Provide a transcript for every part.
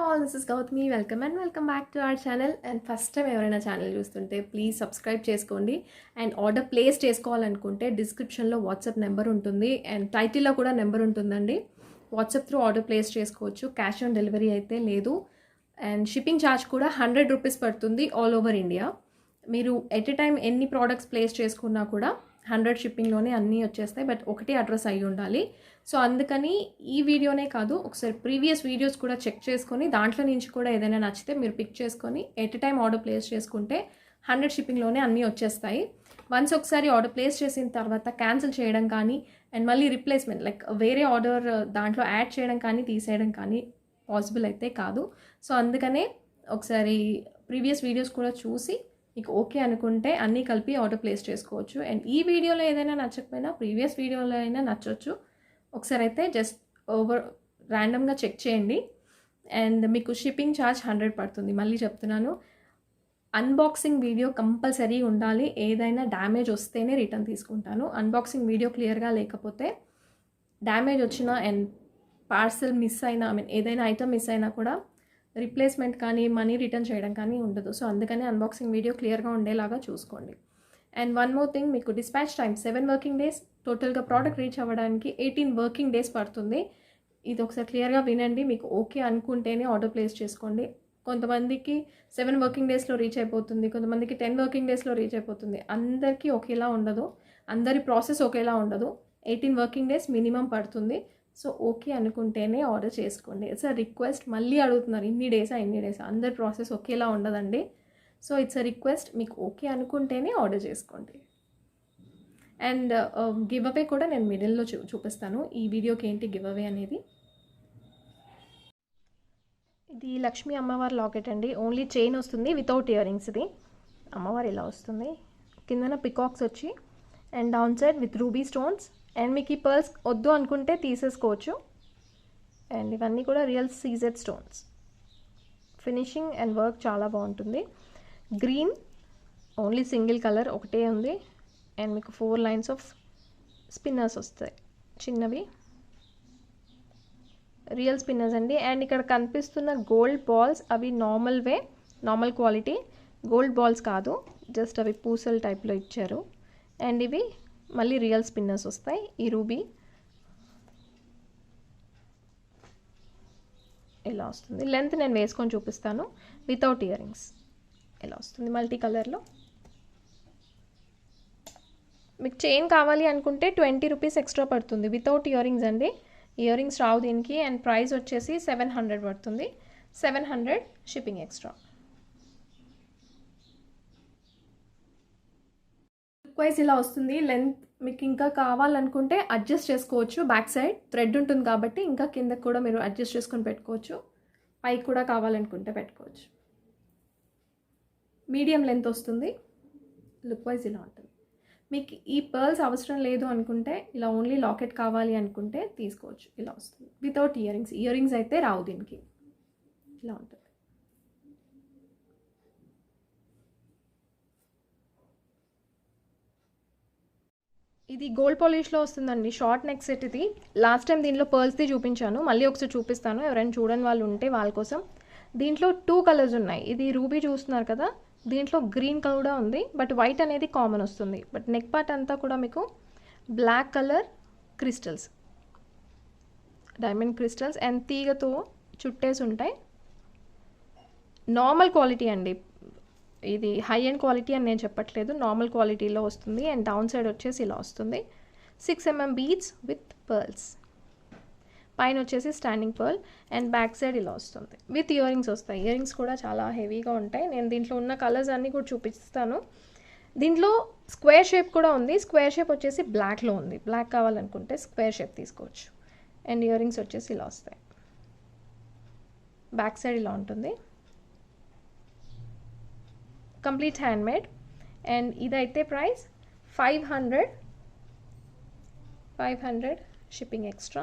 all, this is Gautami. Welcome back to our channel. And first time ఎవరైనా channel చూస్తుంటే please subscribe చేసుకోండి. And order place చేసుకోవాలనుకుంటే డిస్క్రిప్షన్లో WhatsApp number ఉంటుంది and టైటిల్లో కూడా నెంబర్ ఉంటుందండి. వాట్సాప్ త్రూ ఆర్డర్ ప్లేస్ చేసుకోవచ్చు. క్యాష్ ఆన్ డెలివరీ అయితే లేదు. అండ్ షిప్పింగ్ ఛార్జ్ కూడా 100 రూపీస్ పడుతుంది ఆల్ ఓవర్ ఇండియా. మీరు ఎట్ ఎ టైం ఎన్ని ప్రోడక్ట్స్ ప్లేస్ చేసుకున్నా కూడా 100 షిప్పింగ్లోనే అన్నీ వచ్చేస్తాయి. బట్ ఒకటి అడ్రస్ అయ్యి ఉండాలి. సో అందుకని ఈ వీడియోనే కాదు, ఒకసారి ప్రీవియస్ వీడియోస్ కూడా చెక్ చేసుకొని దాంట్లో నుంచి కూడా ఏదైనా నచ్చితే మీరు పిక్ చేసుకొని at a time order place చేసుకుంటే 100 షిప్పింగ్లోనే అన్నీ వచ్చేస్తాయి. వన్స్ ఒకసారి ఆర్డర్ ప్లేస్ చేసిన తర్వాత క్యాన్సిల్ చేయడం కానీ అండ్ మళ్ళీ రిప్లేస్మెంట్ లైక్ వేరే ఆర్డర్ దాంట్లో యాడ్ చేయడం కానీ తీసేయడం కానీ పాసిబుల్ అయితే కాదు. సో అందుకనే ఒకసారి ప్రీవియస్ వీడియోస్ కూడా చూసి మీకు ఓకే అనుకుంటే అన్నీ కలిపి ఆర్డర్ ప్లేస్ చేసుకోవచ్చు. అండ్ ఈ వీడియోలో ఏదైనా నచ్చకపోయినా ప్రీవియస్ వీడియోలో అయినా నచ్చవచ్చు. ఒకసారి అయితే జస్ట్ ర్యాండమ్గా చెక్ చేయండి. అండ్ మీకు షిప్పింగ్ ఛార్జ్ 100 పడుతుంది. మళ్ళీ చెప్తున్నాను, అన్బాక్సింగ్ వీడియో కంపల్సరీ ఉండాలి. ఏదైనా డ్యామేజ్ వస్తేనే రిటర్న్ తీసుకుంటాను. అన్బాక్సింగ్ వీడియో క్లియర్గా లేకపోతే డ్యామేజ్ వచ్చినా అండ్ పార్సల్ మిస్ అయినా ఏదైనా ఐటమ్ మిస్ అయినా కూడా రీప్లేస్మెంట్ కానీ మనీ రిటర్న్ చేయడం కానీ ఉండదు. సో అందుకని అన్బాక్సింగ్ వీడియో క్లియర్గా ఉండేలాగా చూసుకోండి. అండ్ వన్ మోర్ థింగ్, మీకు డిస్పాచ్ టైం 7 వర్కింగ్ డేస్, టోటల్గా ప్రోడక్ట్ రీచ్ అవ్వడానికి 18 వర్కింగ్ డేస్ పడుతుంది. ఇది ఒకసారి క్లియర్గా వినండి. మీకు ఓకే అనుకుంటేనే ఆర్డర్ ప్లేస్ చేసుకోండి. కొంతమందికి 7 వర్కింగ్ డేస్లో రీచ్ అయిపోతుంది, కొంతమందికి 10 వర్కింగ్ డేస్లో రీచ్ అయిపోతుంది. అందరికీ ఒకేలా ఉండదు, అందరి ప్రాసెస్ ఒకేలా ఉండదు. 18 వర్కింగ్ డేస్ మినిమం పడుతుంది. సో ఓకే అనుకుంటేనే ఆర్డర్ చేసుకోండి. It's a request. మళ్ళీ అడుగుతున్నారు ఇన్ని డేసా అందరి ప్రాసెస్ ఒకేలా ఉండదండి. సో ఇట్స్ అ రిక్వెస్ట్, మీకు ఓకే అనుకుంటేనే ఆర్డర్ చేసుకోండి. అండ్ గివ్ అవే కూడా నేను మిడిల్లో చూపిస్తాను ఈ వీడియోకి ఏంటి గివ్ అవే అనేది. ఇది లక్ష్మీ అమ్మవారి లాకెట్ అండి. ఓన్లీ చైన్ వస్తుంది వితౌట్ ఇయర్ రింగ్స్. ఇది అమ్మవారు ఇలా వస్తుంది, కిందన పికాక్స్ వచ్చి and down side with ruby stones. And మీకు ఈ పర్ల్స్ వద్దు అనుకుంటే తీసేసుకోవచ్చు. అండ్ ఇవన్నీ కూడా real CZ stones. Finishing and work చాలా బాగుంటుంది. గ్రీన్ ఓన్లీ సింగిల్ కలర్ ఒకటే ఉంది. అండ్ మీకు 4 లైన్స్ ఆఫ్ స్పిన్నర్స్ వస్తాయి, చిన్నవి రియల్ స్పిన్నర్స్ అండి. అండ్ ఇక్కడ కనిపిస్తున్న గోల్డ్ బాల్స్ అవి నార్మల్ క్వాలిటీ గోల్డ్ బాల్స్ కాదు, జస్ట్ అవి పూసల్ టైప్లో ఇచ్చారు. అండ్ ఇవి మళ్ళీ రియల్ స్పిన్నర్స్ వస్తాయి. ఈ రూబీ ఇలా వస్తుంది. లెంత్ నేను వేసుకొని చూపిస్తాను. వితౌట్ ఇయర్ రింగ్స్ ఇలా వస్తుంది మల్టీ కలర్లో. మీకు చైన్ కావాలి అనుకుంటే 20 రూపీస్ ఎక్స్ట్రా పడుతుంది. వితౌట్ ఇయర్ రింగ్స్ అండి, ఇయర్ రింగ్స్ రావు దీనికి. అండ్ ప్రైస్ వచ్చేసి 700 పడుతుంది. 700 షిప్పింగ్ ఎక్స్ట్రా. వైజ్ ఇలా వస్తుంది. లెంత్ మీకు ఇంకా కావాలనుకుంటే అడ్జస్ట్ చేసుకోవచ్చు. బ్యాక్ సైడ్ థ్రెడ్ ఉంటుంది కాబట్టి ఇంకా కిందకి కూడా మీరు అడ్జస్ట్ చేసుకొని పెట్టుకోవచ్చు. పైకి కూడా కావాలనుకుంటే పెట్టుకోవచ్చు. మీడియం లెంత్ వస్తుంది. లుక్ వైజ్ ఇలా ఉంటుంది. మీకు ఈ పర్ల్స్ అవసరం లేదు అనుకుంటే, ఇలా ఓన్లీ లాకెట్ కావాలి అనుకుంటే తీసుకోవచ్చు. ఇలా వస్తుంది without ear rings. Ear rings అయితే రావు దీనికి. ఇలా ఉంటుంది. ఇది గోల్డ్ పాలిష్లో వస్తుందండి. షార్ట్ నెక్ సెట్ ఇది. లాస్ట్ టైం దీంట్లో పర్ల్స్ది చూపించాను, మళ్ళీ ఒకసారి చూపిస్తాను. ఎవరైనా చూడని వాళ్ళు ఉంటే వాళ్ళ కోసం. దీంట్లో 2 కలర్స్ ఉన్నాయి. ఇది రూబీ చూస్తున్నారు కదా, దీంట్లో గ్రీన్ కూడా ఉంది. బట్ వైట్ అనేది కామన్ వస్తుంది. బట్ నెక్ పార్ట్ అంతా కూడా మీకు black colour crystals, diamond crystals and తీగతో చుట్టేసి ఉంటాయి. నార్మల్ క్వాలిటీ అండి, ఇది హై అండ్ క్వాలిటీ అని నేను చెప్పట్లేదు, నార్మల్ క్వాలిటీలో వస్తుంది. అండ్ డౌన్ సైడ్ వచ్చేసి ఇలా వస్తుంది. 6 mm బీడ్స్ విత్ పర్ల్స్. పైన వచ్చేసి standing pearl and back side ఇలా వస్తుంది. విత్ ఇయర్ రింగ్స్ వస్తాయి. ఇయర్ రింగ్స్ కూడా చాలా హెవీగా ఉంటాయి. నేను దీంట్లో ఉన్న కలర్స్ అన్నీ కూడా చూపిస్తాను. దీంట్లో స్క్వేర్ షేప్ కూడా ఉంది. స్క్వేర్ షేప్ వచ్చేసి బ్లాక్లో ఉంది. బ్లాక్ కావాలనుకుంటే స్క్వేర్ షేప్ తీసుకోవచ్చు. అండ్ ఇయర్ రింగ్స్ వచ్చేసి ఇలా వస్తాయి. బ్యాక్ సైడ్ ఇలా ఉంటుంది. Complete hand made. అండ్ ఇదైతే price 500 shipping extra.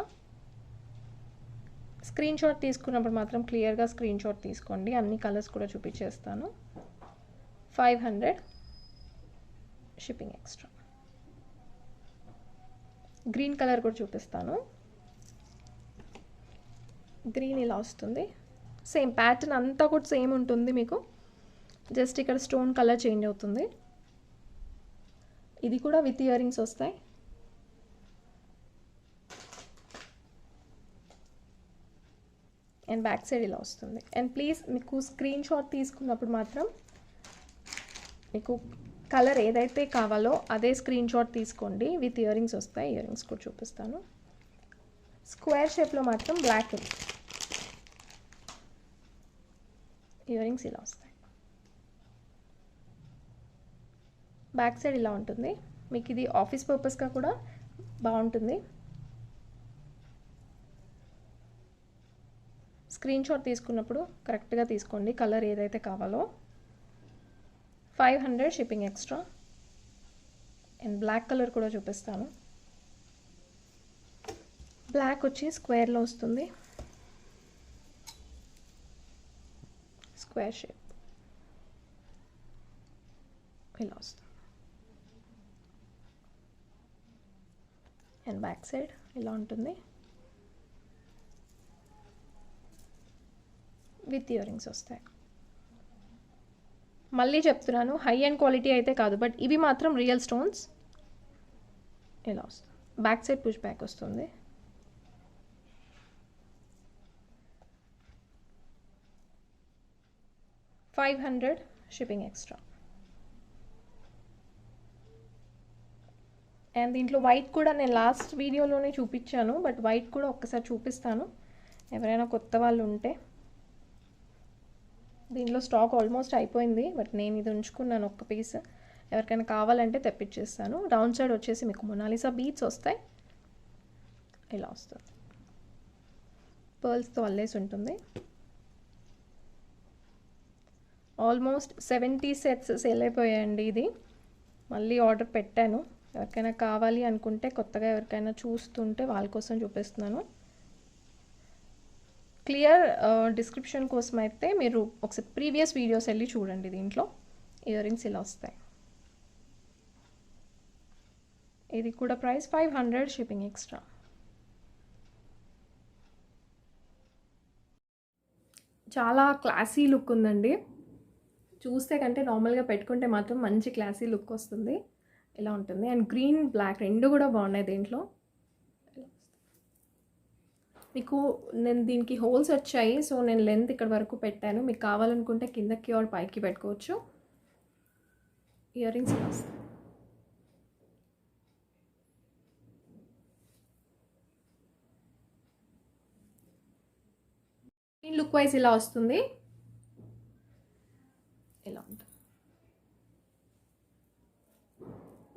Screen shot తీసుకున్నప్పుడు మాత్రం క్లియర్గా స్క్రీన్ షాట్ తీసుకోండి. అన్ని కలర్స్ కూడా చూపించేస్తాను. 500 షిప్పింగ్ ఎక్స్ట్రా. గ్రీన్ కలర్ కూడా చూపిస్తాను. గ్రీన్ ఇలా వస్తుంది. సేమ్ ప్యాటర్న్ అంతా కూడా సేమ్ ఉంటుంది మీకు, జస్ట్ ఇక్కడ స్టోన్ కలర్ చేంజ్ అవుతుంది. ఇది కూడా విత్ ఇయర్ రింగ్స్ వస్తాయి. అండ్ బ్యాక్ సైడ్ ఇలా వస్తుంది. అండ్ ప్లీజ్ మీకు స్క్రీన్ షాట్ తీసుకున్నప్పుడు మాత్రం మీకు కలర్ ఏదైతే కావాలో అదే స్క్రీన్ షాట్ తీసుకోండి. విత్ ఇయర్ రింగ్స్ వస్తాయి. ఇయర్ రింగ్స్ కూడా చూపిస్తాను. స్క్వేర్ షేప్లో మాత్రం బ్లాక్ ఇయర్ రింగ్స్ ఇలా వస్తాయి. బ్యాక్ సైడ్ ఇలా ఉంటుంది. మీకు ఇది ఆఫీస్ పర్పస్గా కూడా బాగుంటుంది. స్క్రీన్ షాట్ తీసుకున్నప్పుడు కరెక్ట్గా తీసుకోండి కలర్ ఏదైతే కావాలో. 500 shipping extra. And black colour కూడా చూపిస్తాను. బ్లాక్ వచ్చి స్క్వేర్లో వస్తుంది, స్క్వేర్ షేప్ ఇలా వస్తుంది. అండ్ బ్యాక్ సైడ్ ఇలా ఉంటుంది విత్ ఇయర్ రింగ్స్ వస్తాయి. మళ్ళీ చెప్తున్నాను, హై అండ్ క్వాలిటీ అయితే కాదు, బట్ ఇవి మాత్రం రియల్ స్టోన్స్. ఇలా వస్తుంది. బ్యాక్ సైడ్ పుష్ బ్యాక్ వస్తుంది. $500 షిప్పింగ్ ఎక్స్ట్రా. అండ్ దీంట్లో వైట్ కూడా నేను లాస్ట్ వీడియోలోనే చూపించాను, బట్ వైట్ కూడా ఒక్కసారి చూపిస్తాను ఎవరైనా కొత్త వాళ్ళు ఉంటే. దీంట్లో స్టాక్ ఆల్మోస్ట్ అయిపోయింది, బట్ నేను ఇది ఉంచుకున్నాను ఒక్క పీస్. ఎవరికైనా కావాలంటే తెప్పించేస్తాను. డౌన్ సైడ్ వచ్చేసి మీకు మొనాలిసా బీట్స్ వస్తాయి. ఇలా వస్తుంది. పర్ల్స్తో అల్లేసి ఉంటుంది. ఆల్మోస్ట్ 70 సెట్స్ సేల్ అయిపోయాయండి. ఇది మళ్ళీ ఆర్డర్ పెట్టాను. ఎవరికైనా కావాలి అనుకుంటే, కొత్తగా ఎవరికైనా చూస్తుంటే వాళ్ళ కోసం చూపిస్తున్నాను. క్లియర్ డిస్క్రిప్షన్ కోసం అయితే మీరు ఒకసారి ప్రీవియస్ వీడియోస్ వెళ్ళి చూడండి. దీంట్లో ఇయర్ రింగ్స్ ఇలా వస్తాయి. ఇది కూడా ప్రైస్ 500 షిప్పింగ్ ఎక్స్ట్రా. చాలా క్లాసీ లుక్ ఉందండి. చూస్తే కంటే నార్మల్గా పెట్టుకుంటే మాత్రం మంచి క్లాసీ లుక్ వస్తుంది. ఇలా ఉంటుంది. అండ్ గ్రీన్ బ్లాక్ రెండు కూడా బాగున్నాయి దీంట్లో. మీకు నేను దీనికి హోల్స్ వచ్చాయి, సో నేను లెంత్ ఇక్కడ వరకు పెట్టాను. మీకు కావాలనుకుంటే కిందకి ఆర్ పైకి పెట్టుకోవచ్చు. ఇయర్ రింగ్స్ ఇలా వస్తాయి. గ్రీన్ లుక్ వైజ్ ఇలా వస్తుంది. ఇలా ఉంటుంది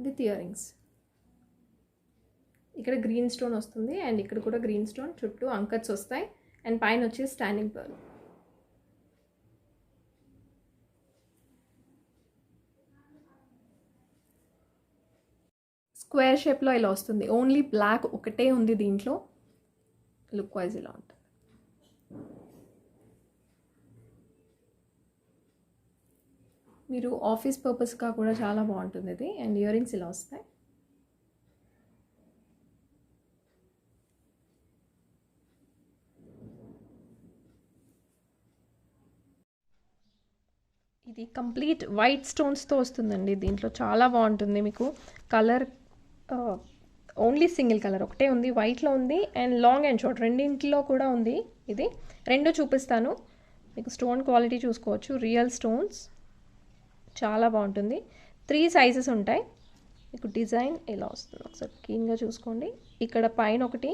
విత్ ఇయర్ రింగ్స్. ఇక్కడ గ్రీన్ స్టోన్ వస్తుంది అండ్ ఇక్కడ కూడా గ్రీన్ స్టోన్, చుట్టూ అంకట్స్ వస్తాయి. అండ్ పైన వచ్చి స్టాండింగ్ పర్ల్. స్క్వేర్ షేప్లో ఇలా వస్తుంది. ఓన్లీ బ్లాక్ ఒకటే ఉంది దీంట్లో. లుక్ వైజ్ ఇలా ఉంటుంది. మీరు ఆఫీస్ పర్పస్గా కూడా చాలా బాగుంటుంది ఇది. అండ్ ఇయర్ రింగ్స్ ఇలా వస్తాయి. ఇది కంప్లీట్ వైట్ స్టోన్స్తో వస్తుందండి. దీంట్లో చాలా బాగుంటుంది. మీకు కలర్ ఓన్లీ సింగిల్ కలర్ ఒకటే ఉంది, వైట్లో ఉంది. అండ్ లాంగ్ అండ్ షార్ట్ రెండింటిలో కూడా ఉంది. ఇది రెండు చూపిస్తాను. మీకు స్టోన్ క్వాలిటీ చూసుకోవచ్చు. రియల్ స్టోన్స్ చాలా బాగుంటుంది. 3 సైజెస్ ఉంటాయి. మీకు డిజైన్ ఎలా వస్తుంది ఒకసారి క్లీన్గా చూసుకోండి. ఇక్కడ పైన ఒకటి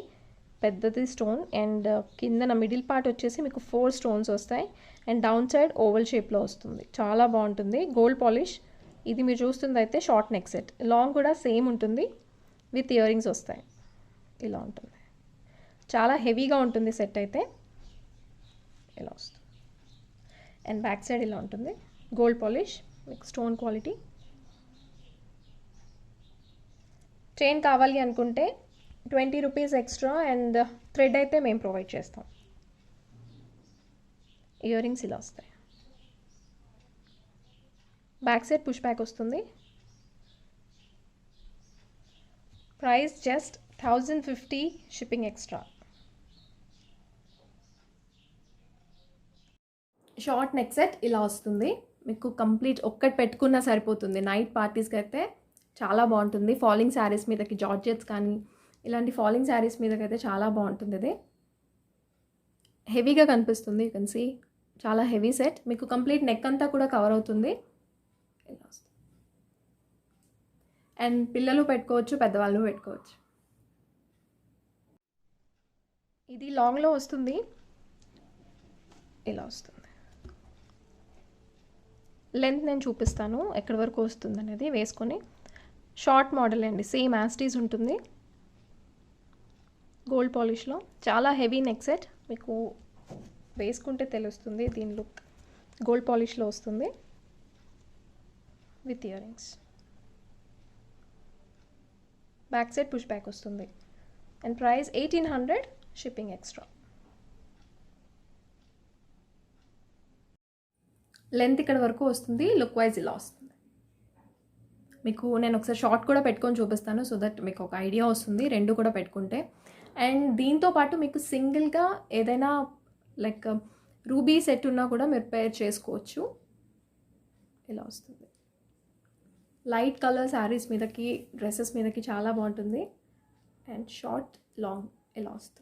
పెద్దది స్టోన్ అండ్ కిందన మిడిల్ పార్ట్ వచ్చేసి మీకు 4 స్టోన్స్ వస్తాయి. అండ్ డౌన్ సైడ్ ఓవల్ షేప్లో వస్తుంది. చాలా బాగుంటుంది. Gold polish. ఇది మీరు చూస్తుంది అయితే షార్ట్ నెక్ సెట్. లాంగ్ కూడా సేమ్ ఉంటుంది విత్ ఇయర్ రింగ్స్ వస్తాయి. ఇలా ఉంటుంది. చాలా హెవీగా ఉంటుంది సెట్ అయితే. ఇలా వస్తుంది. అండ్ బ్యాక్ సైడ్ ఇలా ఉంటుంది. గోల్డ్ పాలిష్, మీకు స్టోన్ క్వాలిటీ. చైన్ కావాలి అనుకుంటే 20 రూపీస్ ఎక్స్ట్రా అండ్ థ్రెడ్ అయితే మేము ప్రొవైడ్ చేస్తాం. ఇయర్ రింగ్స్ ఇలా వస్తాయి. బ్యాక్ సైడ్ పుష్ బ్యాక్ వస్తుంది. Price just 1050 shipping extra. Short neck set ఇలా వస్తుంది. మీకు కంప్లీట్ ఒక్కటి పెట్టుకున్నా సరిపోతుంది. నైట్ పార్టీస్కి అయితే చాలా బాగుంటుంది. ఫాలింగ్ శారీస్ మీదకి జార్జెట్స్ కానీ ఇలాంటి ఫాలింగ్ శారీస్ మీదకైతే చాలా బాగుంటుంది. ఇది హెవీగా కనిపిస్తుంది. యూ కెన్ సీ చాలా హెవీ సెట్. మీకు కంప్లీట్ నెక్ అంతా కూడా కవర్ అవుతుంది. ఇలా వస్తుంది. అండ్ పిల్లలు పెట్టుకోవచ్చు, పెద్దవాళ్ళు పెట్టుకోవచ్చు. ఇది లాంగ్లో వస్తుంది. ఇలా వస్తుంది. లెంత్ నేను చూపిస్తాను ఎక్కడి వరకు వస్తుంది అనేది వేసుకొని. షార్ట్ మోడల్ అండి, సేమ్ యాస్టీస్ ఉంటుంది. గోల్డ్ పాలిష్లో చాలా హెవీ నెక్ సెట్. మీకు వేసుకుంటే తెలుస్తుంది దీని లుక్. గోల్డ్ పాలిష్లో వస్తుంది with earrings. Back side push back వస్తుంది. And price 1800, shipping extra. Length ఇక్కడ వరకు వస్తుంది. లుక్ వైజ్ ఇలా వస్తుంది. మీకు నేను ఒకసారి షార్ట్ కూడా పెట్టుకొని చూపిస్తాను, సో దట్ మీకు ఒక ఐడియా వస్తుంది రెండు కూడా పెట్టుకుంటే. అండ్ దీంతో పాటు మీకు సింగిల్గా ఏదైనా లైక్ రూబీ సెట్ ఉన్నా కూడా మీరు పేర్ చేసుకోవచ్చు. ఇలా వస్తుంది. లైట్ కలర్ శారీస్ మీదకి, డ్రెస్సెస్ మీదకి చాలా బాగుంటుంది. అండ్ షార్ట్ లాంగ్ ఇలా వస్తుంది.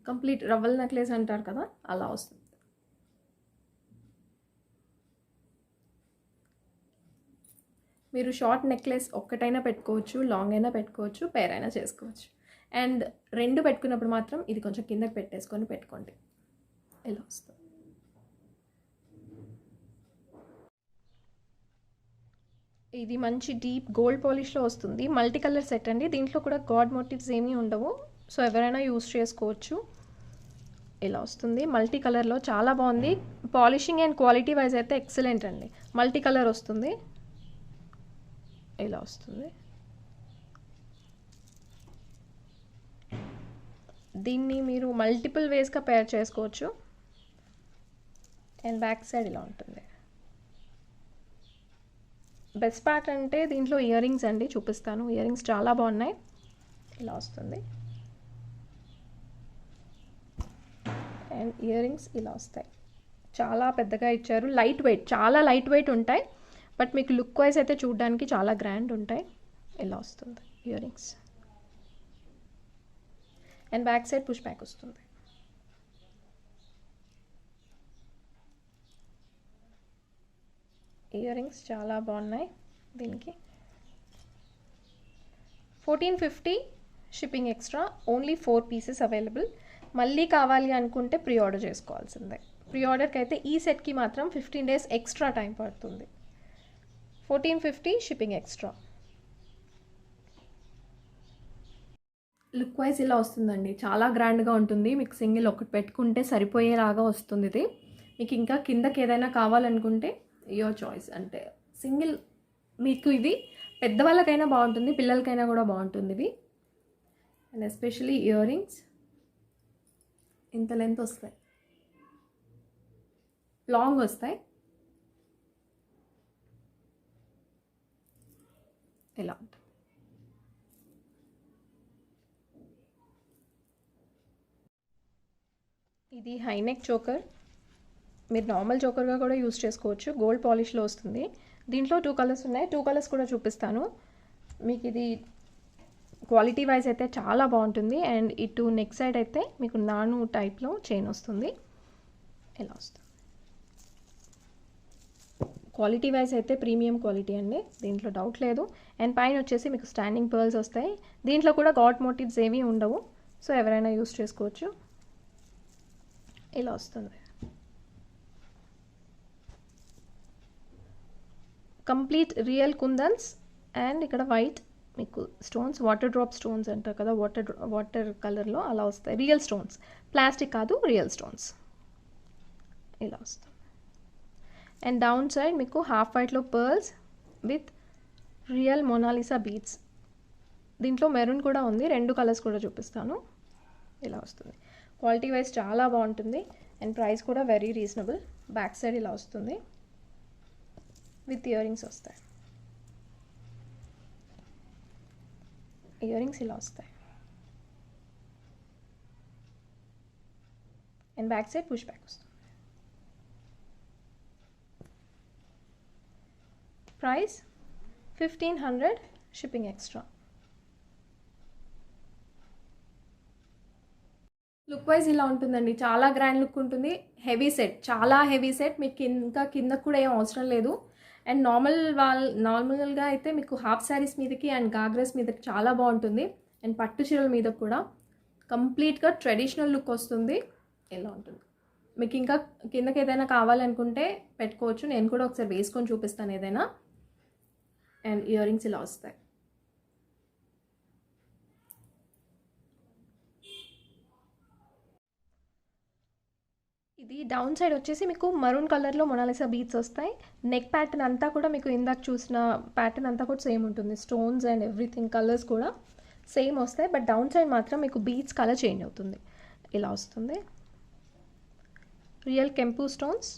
కంప్లీట్ రవ్వల్ నెక్లెస్ అంటారు కదా, అలా వస్తుంది. మీరు షార్ట్ నెక్లెస్ ఒక్కటైనా పెట్టుకోవచ్చు, లాంగ్ అయినా పెట్టుకోవచ్చు, పేర్ అయినా చేసుకోవచ్చు. అండ్ రెండు పెట్టుకున్నప్పుడు మాత్రం ఇది కొంచెం కిందకి పెట్టేసుకొని పెట్టుకోండి. ఇలా వస్తుంది. ఇది మంచి డీప్ గోల్డ్ పాలిష్లో వస్తుంది. మల్టీ కలర్ సెట్ అండి. దీంట్లో కూడా గాడ్ మోటివ్స్ ఏమీ ఉండవు, సో ఎవరైనా యూస్ చేసుకోవచ్చు. ఇలా వస్తుంది. మల్టీ కలర్లో చాలా బాగుంది. పాలిషింగ్ అండ్ క్వాలిటీ వైజ్ అయితే ఎక్సలెంట్ అండి. మల్టీ కలర్ వస్తుంది. ఇలా వస్తుంది. దీన్ని మీరు మల్టిపుల్ వేస్గా పేర్ చేసుకోవచ్చు. అండ్ బ్యాక్ సైడ్ ఇలా ఉంటుంది. బెస్ట్ పార్ట్ అంటే దీంట్లో ఇయర్ రింగ్స్ అండి, చూపిస్తాను. ఇయర్ రింగ్స్ చాలా బాగున్నాయి. ఇలా వస్తుంది. అండ్ ఇయర్ రింగ్స్ ఇలా వస్తాయి. చాలా పెద్దగా ఇచ్చారు. లైట్ వెయిట్, చాలా లైట్ వెయిట్ ఉంటాయి. బట్ మీకు లుక్ వైజ్ అయితే చూడడానికి చాలా గ్రాండ్ ఉంటాయి. ఇలా వస్తుంది ear rings. And back side push back వస్తుంది. ఇయర్ రింగ్స్ చాలా బాగున్నాయి. దీనికి 1450, shipping extra. Only 4 pieces available. మళ్ళీ కావాలి అనుకుంటే ప్రీ ఆర్డర్ చేసుకోవాల్సిందే. ప్రీ ఆర్డర్కి అయితే ఈ సెట్కి మాత్రం 15 days ఎక్స్ట్రా టైం పడుతుంది. 1450, షిప్పింగ్ ఎక్స్ట్రా. లుక్ వైజ్ ఇలా వస్తుందండి. చాలా గ్రాండ్గా ఉంటుంది. మీకు సింగిల్ ఒకటి పెట్టుకుంటే సరిపోయేలాగా వస్తుంది ఇది. మీకు ఇంకా కిందకి ఏదైనా కావాలనుకుంటే యువర్ చాయిస్. అంటే సింగిల్ మీకు ఇది పెద్దవాళ్ళకైనా బాగుంటుంది, పిల్లలకైనా కూడా బాగుంటుంది ఇది. అండ్ ఎస్పెషలీ ఇయర్ రింగ్స్ ఇంత లెంత్ వస్తాయి, లాంగ్ వస్తాయి. ఇలా ఉంటుంది. ఇది హైనెక్ చోకర్. మీరు నార్మల్ చోకర్గా కూడా యూస్ చేసుకోవచ్చు. గోల్డ్ పాలిష్లో వస్తుంది. దీంట్లో 2 కలర్స్ ఉన్నాయి. 2 కలర్స్ కూడా చూపిస్తాను మీకు. ఇది క్వాలిటీ వైజ్ అయితే చాలా బాగుంటుంది. అండ్ ఇటు నెక్ సైడ్ అయితే మీకు నాను టైప్లో చైన్ వస్తుంది. ఇలా వస్తుంది. క్వాలిటీ వైజ్ అయితే ప్రీమియం క్వాలిటీ అండి, దీంట్లో డౌట్ లేదు. అండ్ పైన వచ్చేసి మీకు స్టాండింగ్ పర్ల్స్ వస్తాయి. దీంట్లో కూడా గాడ్ మోటివ్స్ ఏమీ ఉండవు, సో ఎవరైనా యూస్ చేసుకోవచ్చు. ఇలా వస్తుంది. కంప్లీట్ రియల్ కుందన్స్. అండ్ ఇక్కడ వైట్ మీకు స్టోన్స్, వాటర్ డ్రాప్ స్టోన్స్ అంటారు కదా, వాటర్ కలర్లో అలా వస్తాయి. రియల్ స్టోన్స్, ప్లాస్టిక్ కాదు, రియల్ స్టోన్స్. ఇలా వస్తుంది. అండ్ డౌన్ సైడ్ మీకు హాఫ్ వైట్లో pearls with real Mona Lisa beads. దీంట్లో మెరూన్ కూడా ఉంది. 2 కలర్స్ కూడా చూపిస్తాను. ఇలా వస్తుంది. క్వాలిటీ వైజ్ చాలా బాగుంటుంది. అండ్ ప్రైస్ కూడా వెరీ రీజనబుల్. బ్యాక్ సైడ్ ఇలా వస్తుంది. విత్ ఇయర్ రింగ్స్ వస్తాయి. ఇయర్ రింగ్స్ ఇలా వస్తాయి. And back side push back వస్తుంది. Price 1500 shipping extra. Look wise ఇలా ఉంటుందండి, చాలా గ్రాండ్ లుక్ ఉంటుంది. హెవీ సెట్, చాలా హెవీ సెట్. మీకు ఇంకా కింద కూడా ఏం అవసరం లేదు. అండ్ నార్మల్గా అయితే మీకు హాఫ్ శారీస్ మీదకి అండ్ గాగ్రాస్ మీదకి చాలా బాగుంటుంది. అండ్ పట్టు చీరల మీద కూడా కంప్లీట్గా ట్రెడిషనల్ లుక్ వస్తుంది. ఇలా ఉంటుంది. మీకు ఇంకా కిందకి ఏదైనా కావాలనుకుంటే పెట్టుకోవచ్చు. నేను కూడా ఒకసారి వేసుకొని చూపిస్తాను ఏదైనా. అండ్ ఇయర్ రింగ్స్ ఇలా వస్తాయి. ఇది డౌన్ సైడ్ వచ్చేసి మీకు మరూన్ కలర్లో మొనాలిసా బీడ్స్ వస్తాయి. నెక్ ప్యాటర్న్ అంతా కూడా మీకు ఇందాక చూసిన ప్యాటర్న్ అంతా కూడా సేమ్ ఉంటుంది. స్టోన్స్ అండ్ ఎవ్రీథింగ్ కలర్స్ కూడా సేమ్ వస్తాయి. బట్ డౌన్ సైడ్ మాత్రం మీకు బీడ్స్ కలర్ చేంజ్ అవుతుంది. ఇలా వస్తుంది. రియల్ కెంపు స్టోన్స్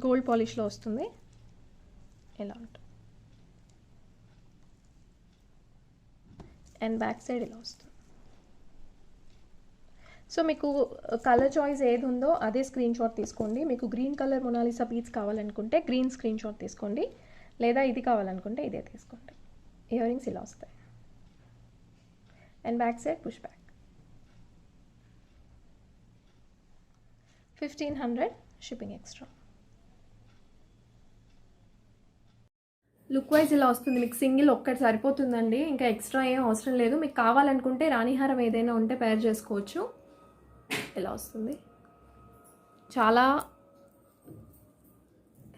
గోల్డ్ పాలిష్లో వస్తుంది. ఇలా ఉంటుంది. అండ్ బ్యాక్ సైడ్ ఇలా వస్తుంది. సో మీకు కలర్ చాయిస్ ఏది ఉందో అదే స్క్రీన్ షాట్ తీసుకోండి. మీకు గ్రీన్ కలర్ మొనాలిసా బీడ్స్ కావాలనుకుంటే గ్రీన్ స్క్రీన్ షాట్ తీసుకోండి, లేదా ఇది కావాలనుకుంటే ఇదే తీసుకోండి. ఇయర్ రింగ్స్ ఇలా వస్తాయి. And back side push back. 1500 shipping extra. Look wise ఇలా వస్తుంది. మీకు సింగిల్ ఒక్కటి సరిపోతుందండి, ఇంకా ఎక్స్ట్రా ఏం అవసరం లేదు. మీకు కావాలనుకుంటే రాణిహారం ఏదైనా ఉంటే పేర్ చేసుకోవచ్చు. ఇలా వస్తుంది. చాలా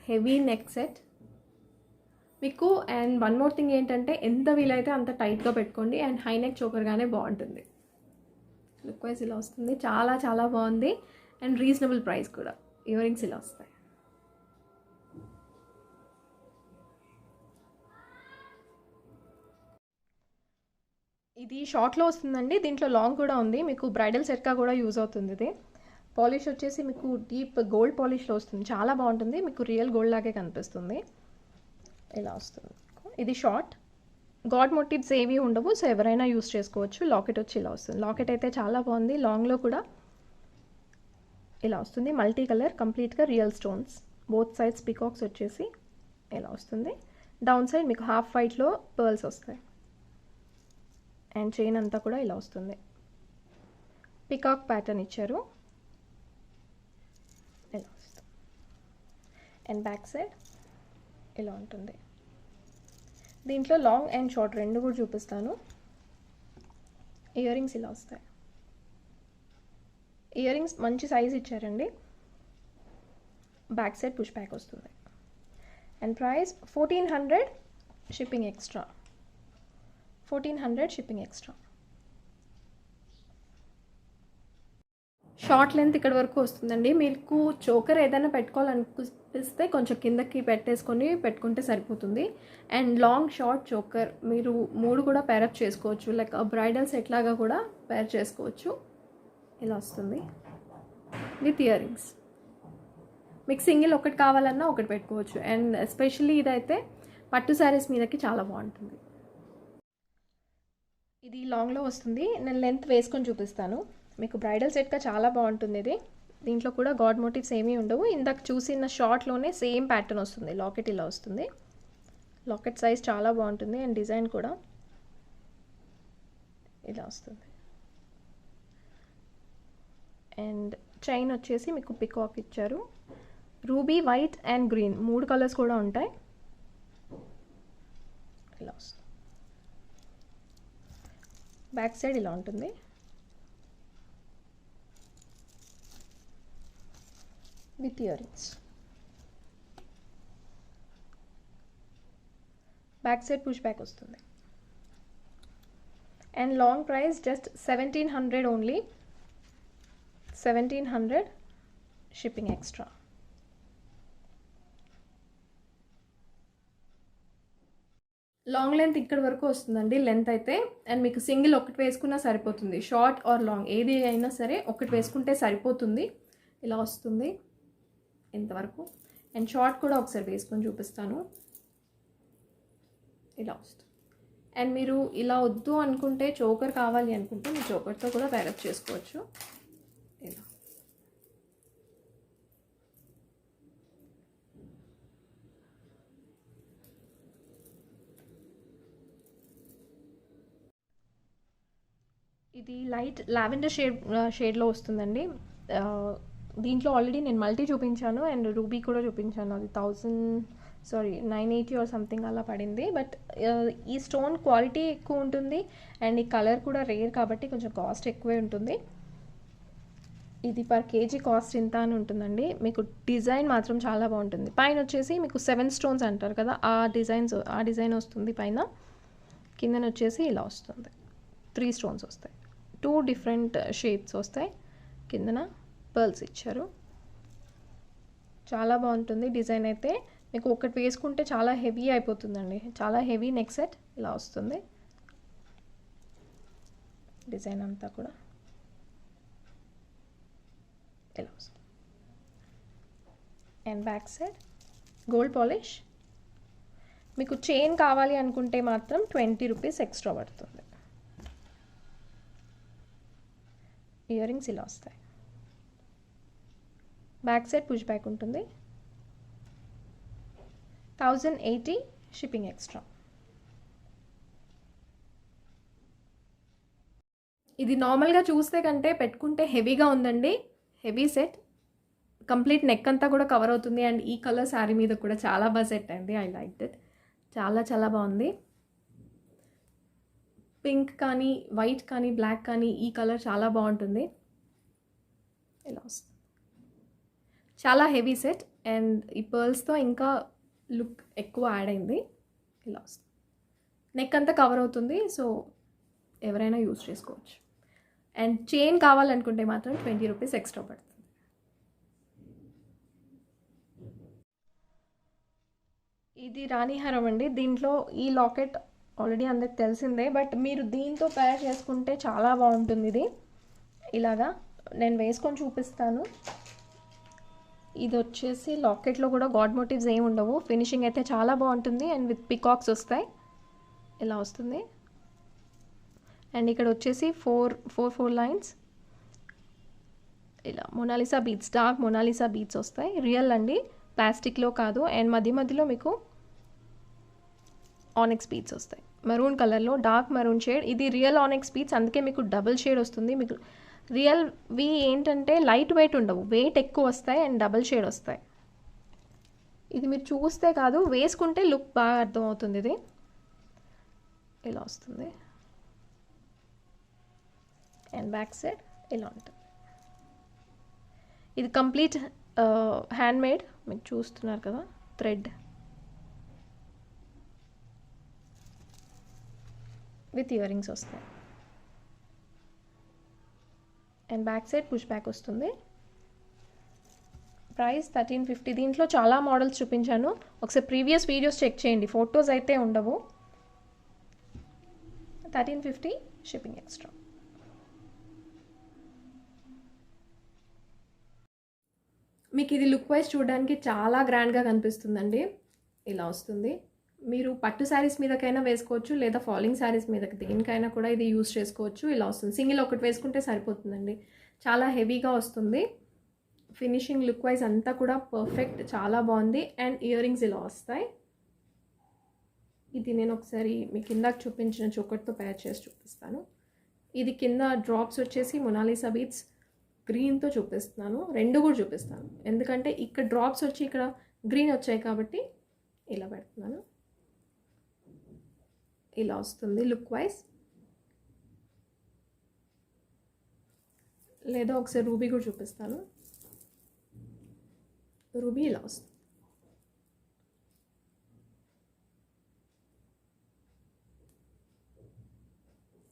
హెవీ నెక్ సెట్ మీకు. అండ్ వన్ మోర్ థింగ్ ఏంటంటే ఎంత వీలైతే అంత టైట్గా పెట్టుకోండి. అండ్ హై నెక్ చోకర్గానే బాగుంటుంది. లుక్ వైజ్ ఇలా వస్తుంది. చాలా చాలా బాగుంది. అండ్ రీజనబుల్ ప్రైస్ కూడా. ఇయర్ రింగ్స్ ఇలా వస్తాయి. ఇది షార్ట్లో వస్తుందండి. దీంట్లో లాంగ్ కూడా ఉంది. మీకు బ్రైడల్ సెట్గా కూడా యూజ్ అవుతుంది. ఇది పాలిష్ వచ్చేసి మీకు డీప్ గోల్డ్ పాలిష్లో వస్తుంది. చాలా బాగుంటుంది. మీకు రియల్ గోల్డ్ లాగే కనిపిస్తుంది. ఇలా వస్తుంది. ఇది షార్ట్. గాడ్ మోటివ్స్ ఏవి ఉండవు, సో ఎవరైనా యూజ్ చేసుకోవచ్చు. లాకెట్ వచ్చి ఇలా వస్తుంది. లాకెట్ అయితే చాలా బాగుంది. లాంగ్లో కూడా ఇలా వస్తుంది. మల్టీ కలర్ కంప్లీట్గా real stones. Both sides peacocks వచ్చేసి ఇలా వస్తుంది. డౌన్ సైడ్ మీకు హాఫ్ వైట్లో పర్ల్స్ వస్తాయి. అండ్ చైన్ అంతా కూడా ఇలా వస్తుంది. పికాక్ ప్యాటర్న్ ఇచ్చారు. ఇలా వస్తుంది. అండ్ బ్యాక్ సైడ్ ఇలా ఉంటుంది. దీంట్లో లాంగ్ అండ్ షార్ట్ రెండు కూడా చూపిస్తాను. ఇయర్ రింగ్స్ ఇలా వస్తాయి. ఇయర్ రింగ్స్ మంచి సైజ్ ఇచ్చారండి. బ్యాక్ సైడ్ పుష్ బ్యాక్ వస్తుంది. And price 1400 shipping extra. 1400 shipping extra. Short length ఇక్కడ వరకు వస్తుందండి. మీకు చోకర్ ఏదైనా పెట్టుకోవాలనిపిస్తే కొంచెం కిందకి పెట్టేసుకొని పెట్టుకుంటే సరిపోతుంది. అండ్ లాంగ్ షార్ట్ చోకర్ మీరు మూడు కూడా పేరప్ చేసుకోవచ్చు. లైక్ బ్రైడల్ సెట్ లాగా కూడా పేర్ చేసుకోవచ్చు. ఇలా వస్తుంది విత్ ఇయర్ రింగ్స్. మీకు సింగిల్ ఒకటి కావాలన్నా ఒకటి పెట్టుకోవచ్చు. అండ్ ఎస్పెషల్లీ ఇదైతే పట్టు శారీస్ మీదకి చాలా బాగుంటుంది. ఇది లాంగ్లో వస్తుంది. నేను లెంత్ వేసుకొని చూపిస్తాను. మీకు బ్రైడల్ సెట్గా చాలా బాగుంటుంది ఇది. దీంట్లో కూడా గాడ్ మోటివ్స్ ఏమీ ఉండవు. ఇందాక చూసిన షార్ట్లోనే సేమ్ ప్యాటర్న్ వస్తుంది. లాకెట్ ఇలా వస్తుంది. లాకెట్ సైజ్ చాలా బాగుంటుంది. అండ్ డిజైన్ కూడా ఇలా వస్తుంది. అండ్ చైన్ వచ్చేసి మీకు పికాక్ ఇచ్చారు. రూబీ, వైట్ అండ్ గ్రీన్ మూడు కలర్స్ కూడా ఉంటాయి. ఇలా వస్తుంది. బ్యాక్ సైడ్ ఇలా ఉంటుంది. With earrings. Back side push back వస్తుంది. And long price just 1700 only. 1700 shipping extra. Long length ఇక్కడ వరకు వస్తుందండి లెంత్ అయితే. అండ్ మీకు సింగిల్ ఒకటి వేసుకున్నా సరిపోతుంది. షార్ట్ ఆర్ లాంగ్ ఏది అయినా సరే ఒకటి వేసుకుంటే సరిపోతుంది. ఇలా వస్తుంది ఇంతవరకు. అండ్ షార్ట్ కూడా ఒకసారి వేసుకొని చూపిస్తాను. ఇలా వస్తుంది. అండ్ మీరు ఇలా వద్దు అనుకుంటే చోకర్ కావాలి అనుకుంటే మీరు చోకర్తో కూడా పేరప్ చేసుకోవచ్చు. ఇలా. ఇది లైట్ లావెండర్ షేడ్లో వస్తుందండి. దీంట్లో ఆల్రెడీ నేను మల్టీ చూపించాను అండ్ రూబీ కూడా చూపించాను. అది 980 ఆర్ సంథింగ్ అలా పడింది. బట్ ఈ స్టోన్ క్వాలిటీ ఎక్కువ ఉంటుంది అండ్ ఈ కలర్ కూడా రేర్ కాబట్టి కొంచెం కాస్ట్ ఎక్కువే ఉంటుంది. ఇది పర్ కేజీ కాస్ట్ ఇంత అని ఉంటుందండి. మీకు డిజైన్ మాత్రం చాలా బాగుంటుంది. పైన వచ్చేసి మీకు 7 స్టోన్స్ అంటారు కదా, ఆ డిజైన్ వస్తుంది పైన. కిందన వచ్చేసి ఇలా వస్తుంది, 3 స్టోన్స్ వస్తాయి, 2 డిఫరెంట్ షేప్స్ వస్తాయి. కిందన పర్ల్స్ ఇచ్చారు. చాలా బాగుంటుంది డిజైన్ అయితే. మీకు ఒకటి వేసుకుంటే చాలా హెవీ అయిపోతుందండి, చాలా హెవీ నెక్ సెట్. ఇలా వస్తుంది డిజైన్ అంతా కూడా. ఇలా వస్తుంది and back side gold polish. మీకు చైన్ కావాలి అనుకుంటే మాత్రం 20 రూపీస్ ఎక్స్ట్రా పడుతుంది. ఇయర్ రింగ్స్ ఇలా వస్తాయి. బ్యాక్ సైడ్ పుష్ బ్యాక్ ఉంటుంది. 1080 షిప్పింగ్ ఎక్స్ట్రా. ఇది నార్మల్గా చూస్తే కంటే పెట్టుకుంటే హెవీగా ఉందండి. హెవీ సెట్, కంప్లీట్ నెక్ అంతా కూడా కవర్ అవుతుంది. అండ్ ఈ కలర్ శారీ మీద కూడా చాలా బాగా సెట్ అయింది. I like it. చాలా చాలా బాగుంది. పింక్ కానీ వైట్ కానీ బ్లాక్ కానీ ఈ కలర్ చాలా బాగుంటుంది. ఇలా వస్తుంది. చాలా హెవీ సెట్ అండ్ ఈ పర్ల్స్తో ఇంకా లుక్ ఎక్కువ యాడ్ అయింది. ఇలా వస్తుంది. నెక్ అంతా కవర్ అవుతుంది, సో ఎవరైనా యూజ్ చేసుకోవచ్చు. అండ్ చైన్ కావాలనుకుంటే మాత్రం 20 రూపీస్ ఎక్స్ట్రా పడుతుంది. ఇది రాణిహారం అండి. దీంట్లో ఈ లాకెట్ ఆల్రెడీ అందరికి తెలిసిందే, బట్ మీరు దీంతో పేర్ చేసుకుంటే చాలా బాగుంటుంది. ఇది ఇలాగా నేను వేసుకొని చూపిస్తాను. ఇది వచ్చేసి లాకెట్లో కూడా గాడ్ మోటివ్స్ ఏమి ఉండవు. ఫినిషింగ్ అయితే చాలా బాగుంటుంది అండ్ విత్ పికాక్స్ వస్తాయి. ఇలా వస్తుంది. అండ్ ఇక్కడ వచ్చేసి ఫోర్ లైన్స్ ఇలా Mona Lisa beads, dark Mona Lisa beads వస్తాయి. రియల్ అండి, ప్లాస్టిక్లో కాదు. అండ్ మధ్యలో మీకు ఆనిక్స్ బీడ్స్ వస్తాయి మెరూన్ కలర్లో, డార్క్ మెరూన్ షేడ్. ఇది రియల్ ఆనిక్స్ బీడ్స్, అందుకే మీకు డబుల్ షేడ్ వస్తుంది. మీకు రియల్వి ఏంటంటే లైట్ వెయిట్ ఉండవు, వెయిట్ ఎక్కువ వస్తాయి అండ్ డబుల్ షేడ్ వస్తాయి. ఇది మీరు చూస్తే కాదు, వేసుకుంటే లుక్ బాగా అర్థమవుతుంది. ఇది ఇలా వస్తుంది అండ్ బ్యాక్ సైడ్ ఇలా ఉంటుంది. ఇది కంప్లీట్ హ్యాండ్ మేడ్, మీకు చూస్తున్నారు కదా, థ్రెడ్ విత్ ఇయర్ రింగ్స్ వస్తాయి. And back side push back వస్తుంది. ప్రైస్ 1350. దీంట్లో చాలా మోడల్స్ చూపించాను, ఒకసారి ప్రీవియస్ వీడియోస్ చెక్ చేయండి, ఫొటోస్ అయితే ఉండవు. 1350 షిప్పింగ్ ఎక్స్ట్రా. మీకు ఇది లుక్ వైజ్ చూడడానికి చాలా గ్రాండ్గా కనిపిస్తుందండి. ఇలా వస్తుంది. మీరు పట్టు శారీస్ మీదకైనా వేసుకోవచ్చు, లేదా ఫాలింగ్ శారీస్ మీదకి దేనికైనా కూడా ఇది యూజ్ చేసుకోవచ్చు. ఇలా వస్తుంది. సింగిల్ ఒకటి వేసుకుంటే సరిపోతుందండి. చాలా హెవీగా వస్తుంది. ఫినిషింగ్ లుక్ వైజ్ అంతా కూడా పర్ఫెక్ట్, చాలా బాగుంది. అండ్ ఇయర్ రింగ్స్ ఇలా వస్తాయి. ఇది నేను ఒకసారి మీకు కిందకి చూపించిన చోకట్తో పేర్ చేసి చూపిస్తాను. ఇది కింద డ్రాప్స్ వచ్చేసి మొనాలిసా బీడ్స్ గ్రీన్తో చూపిస్తున్నాను. రెండు కూడా చూపిస్తాను, ఎందుకంటే ఇక్కడ డ్రాప్స్ వచ్చి ఇక్కడ గ్రీన్ వచ్చాయి కాబట్టి ఇలా పెడుతున్నాను. ఇలా వస్తుంది లుక్ వైజ్. లేదా ఒకసారి రూబీ కూడా చూపిస్తాను. రూబీ ఇలా వస్తుంది.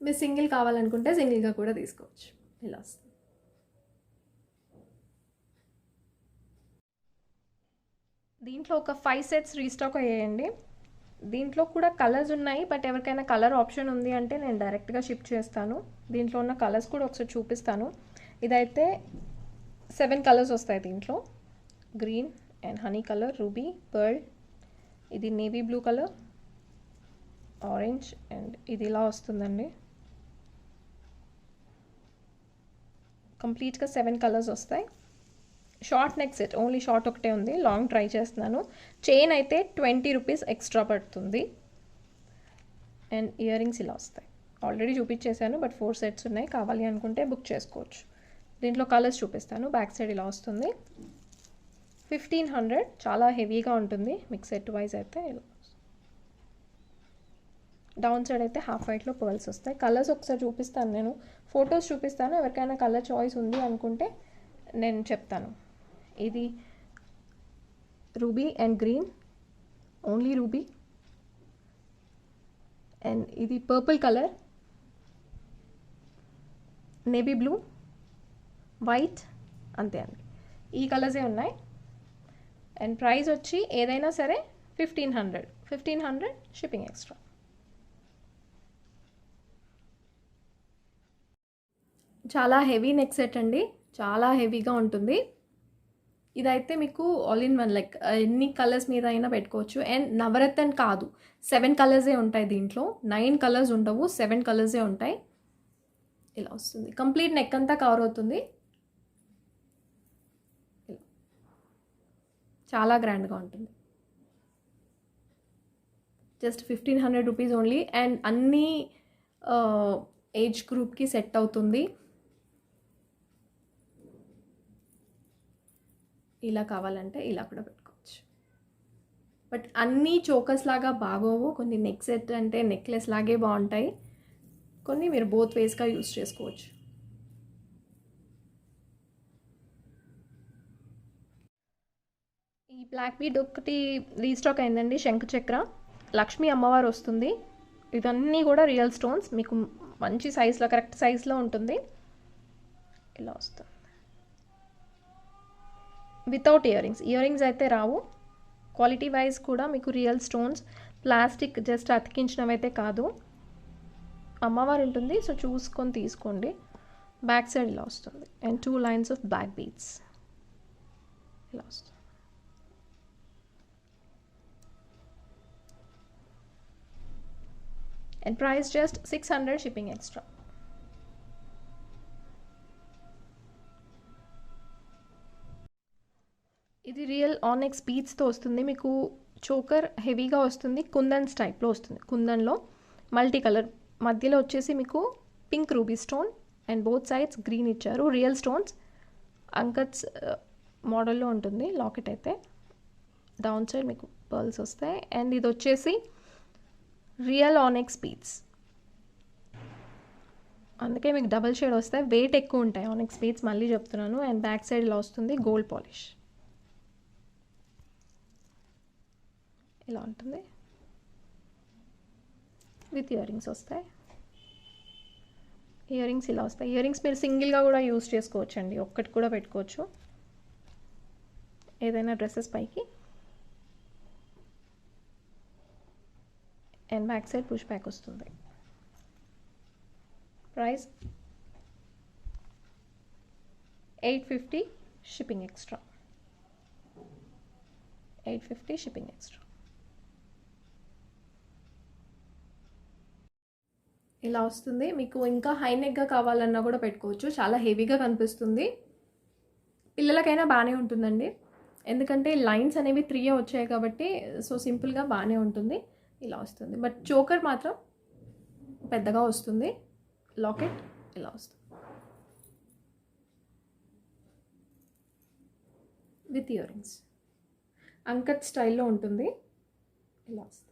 మీరు సింగిల్ కావాలనుకుంటే సింగిల్గా కూడా తీసుకోవచ్చు. ఇలా వస్తుంది. దీంట్లో ఒక 5 సెట్స్ రీస్టాక్ అయ్యాయండి. దీంట్లో కూడా కలర్స్ ఉన్నాయి, బట్ ఎవరికైనా కలర్ ఆప్షన్ ఉంది అంటే నేను డైరెక్ట్గా షిప్ చేస్తాను. దీంట్లో ఉన్న కలర్స్ కూడా ఒకసారి చూపిస్తాను. ఇదైతే 7 కలర్స్ వస్తాయి దీంట్లో. Green and honey colour, ruby, pearl, ఇది navy blue colour, orange, and ఇది ఇలా వస్తుందండి. కంప్లీట్గా 7 కలర్స్ వస్తాయి. Short neck set, only short ఒకటే ఉంది, లాంగ్ ట్రై చేస్తున్నాను. చైన్ అయితే 20 రూపీస్ ఎక్స్ట్రా పడుతుంది. అండ్ ఇయర్ రింగ్స్ ఇలా వస్తాయి. ఆల్రెడీ చూపించేశాను, బట్ 4 సెట్స్ ఉన్నాయి. కావాలి అనుకుంటే బుక్ చేసుకోవచ్చు. దీంట్లో కలర్స్ చూపిస్తాను. బ్యాక్ సైడ్ ఇలా వస్తుంది. 1500, చాలా హెవీగా ఉంటుంది. మీకు సెట్ వైజ్ అయితే డౌన్ సైడ్ అయితే హాఫ్ వైట్లో పర్ల్స్ వస్తాయి. కలర్స్ ఒకసారి చూపిస్తాను, నేను ఫొటోస్ చూపిస్తాను. ఎవరికైనా కలర్ చాయిస్ ఉంది అనుకుంటే నేను చెప్తాను. ఇది ruby and green, only ruby. And ఇది purple colour, navy blue, white, అంతే అండి. ఈ కలర్సే ఉన్నాయి. అండ్ ప్రైస్ వచ్చి ఏదైనా సరే 1500 షిప్పింగ్ ఎక్స్ట్రా. చాలా హెవీ నెక్ సెట్ అండి, చాలా హెవీగా ఉంటుంది. ఇదైతే మీకు ఆల్ ఇన్ వన్, లైక్ ఎన్ని కలర్స్ మీద అయినా పెట్టుకోవచ్చు. అండ్ నవరత్న కాదు, 7 కలర్సే ఉంటాయి దీంట్లో. 9 కలర్స్ ఉండవు, 7 కలర్సే ఉంటాయి. ఇలా వస్తుంది. కంప్లీట్ నెక్ అంతా కవర్ అవుతుంది. చాలా గ్రాండ్గా ఉంటుంది. Just 1500 rupees only. అండ్ అన్ని ఏజ్ గ్రూప్కి సెట్ అవుతుంది. ఇలా కావాలంటే ఇలా కూడా పెట్టుకోవచ్చు. బట్ అన్నీ చోకర్స్ లాగా బాగోవు. కొన్ని నెక్ సెట్ అంటే నెక్లెస్ లాగే బాగుంటాయి. కొన్ని మీరు బోత్ వేస్గా యూస్ చేసుకోవచ్చు. ఈ బ్లాక్ బీడ్ ఒకటి రీస్టాక్ అయిందండి, శంకు చక్ర. లక్ష్మీ అమ్మవారు వస్తుంది. ఇవన్నీ కూడా రియల్ స్టోన్స్. మీకు మంచి సైజులో, కరెక్ట్ సైజులో ఉంటుంది. ఇలా వస్తుంది without ear rings. Ear rings అయితే రావు. క్వాలిటీ వైజ్ కూడా మీకు రియల్ స్టోన్స్, ప్లాస్టిక్ జస్ట్ అతికించినవైతే కాదు. అమ్మవారు ఉంటుంది, సో చూసుకొని తీసుకోండి. బ్యాక్ సైడ్ ఇలా వస్తుంది. And 2 lines of black beads ఇలా వస్తుంది. And price just 600 shipping extra. ఇది రియల్ ఆనెక్స్ బీడ్స్తో వస్తుంది. మీకు చోకర్ హెవీగా వస్తుంది. కుందన్స్ టైప్లో వస్తుంది. కుందన్లో మల్టీ కలర్, మధ్యలో వచ్చేసి మీకు pink ruby stone and both sides green ఇచ్చారు. రియల్ స్టోన్స్, అంకట్స్ మోడల్లో ఉంటుంది లాకెట్ అయితే. డౌన్ సైడ్ మీకు పర్ల్స్ వస్తాయి. అండ్ ఇది వచ్చేసి రియల్ ఆనెక్స్ బీడ్స్, అందుకే మీకు డబల్ షేడ్ వస్తాయి. వెయిట్ ఎక్కువ ఉంటాయి ఆనెక్స్ బీడ్స్, మళ్ళీ చెప్తున్నాను. అండ్ బ్యాక్ సైడ్ ఇలా వస్తుంది. గోల్డ్ పాలిష్ ఇలా ఉంటుంది. విత్ ఇయర్ రింగ్స్ వస్తాయి. ఇయర్ రింగ్స్ ఇలా వస్తాయి. ఇయర్ రింగ్స్ మీరు సింగిల్గా కూడా యూజ్ చేసుకోవచ్చు అండి, ఒక్కటి కూడా పెట్టుకోవచ్చు ఏదైనా డ్రెస్సెస్ పైకి. And back side push back వస్తుంది. Price 850 shipping extra. 850 shipping extra. ఇలా వస్తుంది. మీకు ఇంకా హై నెక్గా కావాలన్నా కూడా పెట్టుకోవచ్చు. చాలా హెవీగా కనిపిస్తుంది. పిల్లలకైనా బాగానే ఉంటుందండి, ఎందుకంటే లైన్స్ అనేవి 3 వచ్చాయి కాబట్టి. సో సింపుల్గా బాగానే ఉంటుంది. ఇలా వస్తుంది. బట్ చోకర్ మాత్రం పెద్దగా వస్తుంది. లాకెట్ ఇలా వస్తుంది విత్ ఇయర్ రింగ్స్. అంకట్ స్టైల్లో ఉంటుంది. ఇలా వస్తుంది.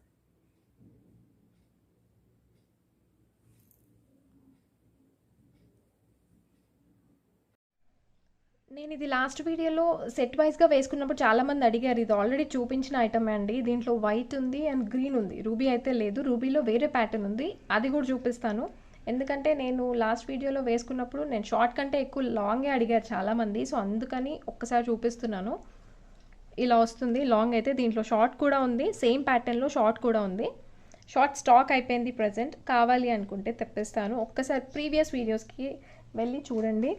నేను ఇది లాస్ట్ వీడియోలో సెట్ వైజ్గా వేసుకున్నప్పుడు చాలామంది అడిగారు. ఇది ఆల్రెడీ చూపించిన ఐటమ్ అండి. దీంట్లో వైట్ ఉంది అండ్ గ్రీన్ ఉంది. రూబీ అయితే లేదు. రూబీలో వేరే ప్యాటర్న్ ఉంది, అది కూడా చూపిస్తాను. ఎందుకంటే నేను లాస్ట్ వీడియోలో వేసుకున్నప్పుడు నేను షార్ట్ కంటే ఎక్కువ లాంగే అడిగారు చాలామంది. సో అందుకని ఒక్కసారి చూపిస్తున్నాను. ఇలా వస్తుంది లాంగ్ అయితే. దీంట్లో షార్ట్ కూడా ఉంది, సేమ్ ప్యాటర్న్లో షార్ట్ కూడా ఉంది. షార్ట్ స్టాక్ అయిపోయింది ప్రజెంట్. కావాలి అనుకుంటే తెప్పిస్తాను. ఒక్కసారి ప్రీవియస్ వీడియోస్కి వెళ్ళి చూడండి.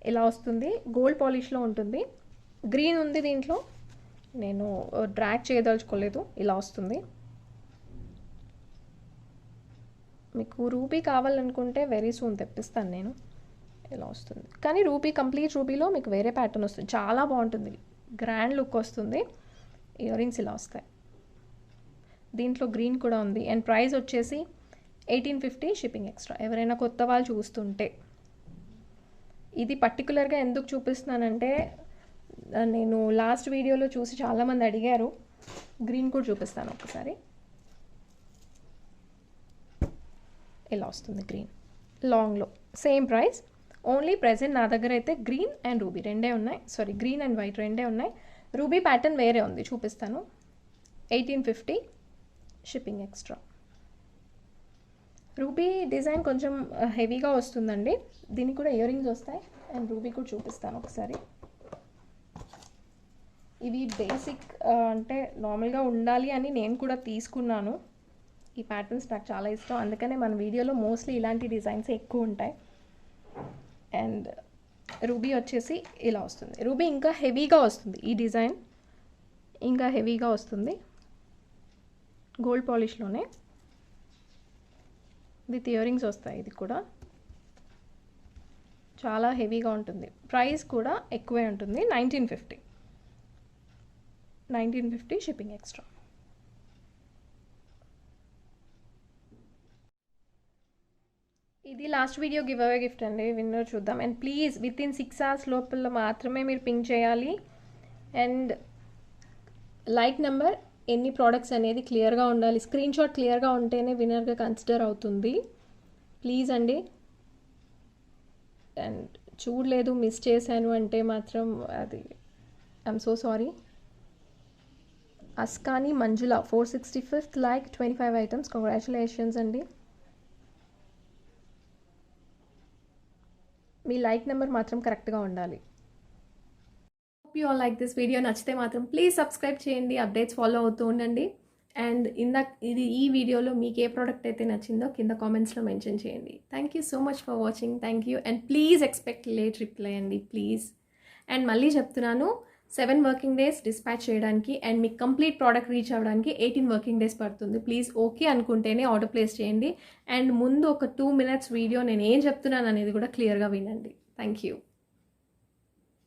ఇలా వస్తుంది. గోల్డ్ పాలిష్లో ఉంటుంది. గ్రీన్ ఉంది దీంట్లో, నేను డ్రాగ్ చేయదలుచుకోలేదు. ఇలా వస్తుంది. మీకు రూబీ కావాలనుకుంటే వెరీ సూన్ తెప్పిస్తాను నేను. ఇలా వస్తుంది. కానీ రూబీ కంప్లీట్ రూబీలో మీకు వేరే ప్యాటర్న్ వస్తుంది, చాలా బాగుంటుంది, గ్రాండ్ లుక్ వస్తుంది. ఇయర్ రింగ్స్ ఇలా వస్తాయి. దీంట్లో గ్రీన్ కూడా ఉంది. అండ్ ప్రైస్ వచ్చేసి 1850 షిప్పింగ్ ఎక్స్ట్రా. ఎవరైనా కొత్త వాళ్ళు చూస్తుంటే, ఇది పర్టికులర్గా ఎందుకు చూపిస్తున్నానంటే నేను లాస్ట్ వీడియోలో చూసి చాలామంది అడిగారు. గ్రీన్ కూడా చూపిస్తాను ఒకసారి. ఇలా వస్తుంది గ్రీన్ లాంగ్లో, సేమ్ ప్రైస్. ఓన్లీ ప్రెజెంట్ నా దగ్గర అయితే గ్రీన్ అండ్ రూబీ రెండే ఉన్నాయి. సారీ, గ్రీన్ అండ్ వైట్ రెండే ఉన్నాయి. రూబీ ప్యాటర్న్ వేరే ఉంది, చూపిస్తాను. 1850 షిప్పింగ్ ఎక్స్ట్రా. రూబీ డిజైన్ కొంచెం హెవీగా వస్తుందండి. దీనికి కూడా ఇయర్ రింగ్స్ వస్తాయి. అండ్ రూబీ కూడా చూపిస్తాను ఒకసారి. ఇవి బేసిక్ అంటే నార్మల్గా ఉండాలి అని నేను కూడా తీసుకున్నాను. ఈ ప్యాటర్న్స్ నాకు చాలా ఇష్టం, అందుకనే మన వీడియోలో మోస్ట్లీ ఇలాంటి డిజైన్స్ ఎక్కువ ఉంటాయి. అండ్ రూబీ వచ్చేసి ఇలా వస్తుంది. రూబీ ఇంకా హెవీగా వస్తుంది, ఈ డిజైన్ ఇంకా హెవీగా వస్తుంది. గోల్డ్ పాలిష్లోనే విత్ ఇయర్ రింగ్స్ వస్తాయి. ఇది కూడా చాలా హెవీగా ఉంటుంది. ప్రైస్ కూడా ఎక్కువే ఉంటుంది, 1950 షిప్పింగ్ ఎక్స్ట్రా. ఇది last video give away gift అండి. విన్నర్ చూద్దాం. And please within 6 hours లోపల మాత్రమే మీరు పింక్ చేయాలి. అండ్ లైక్ నెంబర్, ఎన్ని ప్రోడక్ట్స్ అనేది క్లియర్గా ఉండాలి. స్క్రీన్ షాట్ క్లియర్గా ఉంటేనే విన్నర్గా కన్సిడర్ అవుతుంది. ప్లీజ్ అండి. అండ్ చూడలేదు, మిస్ చేశాను అంటే మాత్రం అది ఐఎమ్ సో సారీ. అస్కాని Manjula 465th like, 25 items. Congratulations అండి. మీ లైక్ నెంబర్ మాత్రం కరెక్ట్గా ఉండాలి. Hope you all like this video. నచ్చితే మాత్రం ప్లీజ్ సబ్స్క్రైబ్ చేయండి, అప్డేట్స్ ఫాలో అవుతూ ఉండండి. అండ్ ఈ వీడియోలో మీకు ఏ ప్రోడక్ట్ అయితే నచ్చిందో కింద కామెంట్స్లో మెన్షన్ చేయండి. Thank you so much for watching. Thank you. And please expect late reply అండి, ప్లీజ్. అండ్ మళ్ళీ చెప్తున్నాను, 7 వర్కింగ్ డేస్ డిస్పాచ్ చేయడానికి అండ్ మీకు కంప్లీట్ ప్రోడక్ట్ రీచ్ అవ్వడానికి 18 వర్కింగ్ డేస్ పడుతుంది. ప్లీజ్ ఓకే అనుకుంటేనే ఆర్డర్ ప్లేస్ చేయండి. అండ్ ముందు ఒక 2 minutes వీడియో నేను ఏం చెప్తున్నాను అనేది కూడా క్లియర్గా వినండి. Thank you.